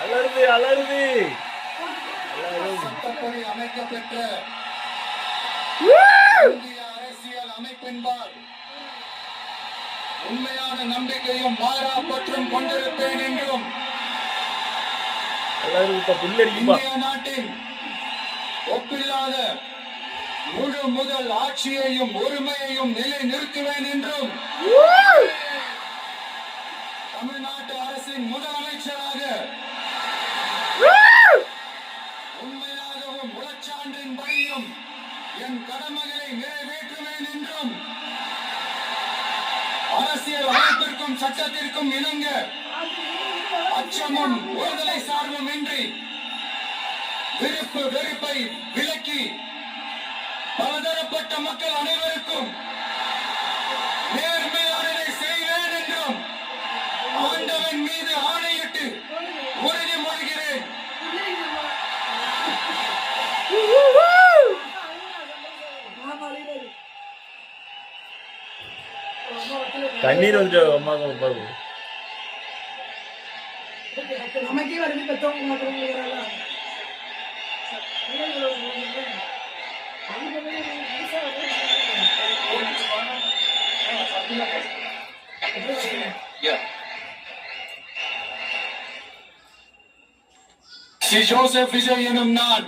அலருது அலருது. சட்டப்படி அமைக்கப்பெற்ற இந்திய அரசியல் அமைப்பின்பால் உண்மையான நம்பிக்கையும் மாறா பற்றும் கொண்டிருப்பேன் என்றும் இந்திய நாட்டின் ஒப்பில்லாத முழு முதல் ஆட்சியையும் உரிமையையும் நிலை நிறுத்துவேன் என்றும் தமிழ்நாட்டு அரசின் முதலமைச்சராக உண்மையாகவும் முழச்சான்றின்படியும் என் கடமைகளை நிறைவேற்றுவேன் என்றும் அரசியல் அமைப்பிற்கும் சட்டத்திற்கும் இணங்க அச்சமும் ஒருதலை சார்பும் இன்றி விருப்பு வெறுப்பை விலக்கி பலதரப்பட்ட மக்கள் அனைவருக்கும் நேர்மையானதை செய்வேன் என்றும் ஆண்டவன் மீது ஆணையிட்டு உறுதிமொழிகிறேன். கண்ணீர் வந்து அம்மா பாருங்க. நமக்கே வருது பெற்றவங்க ஜோசப் விஜய் எனும் நான்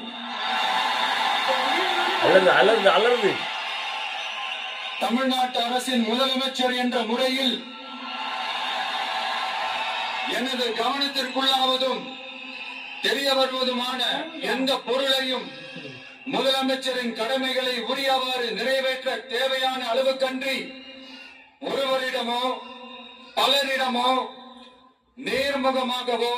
அலர்ந்து தமிழ்நாட்டு அரசின் முதலமைச்சர் என்ற முறையில் எனது கவனத்திற்குள்ளாவதும் தெரிய வருவதுமான எந்த பொருளையும் முதலமைச்சரின் கடமைகளை உரியவாறு நிறைவேற்ற தேவையான அளவுக்கன்றி ஒருவரிடமோ பலரிடமோ நேர்முகமாகவோ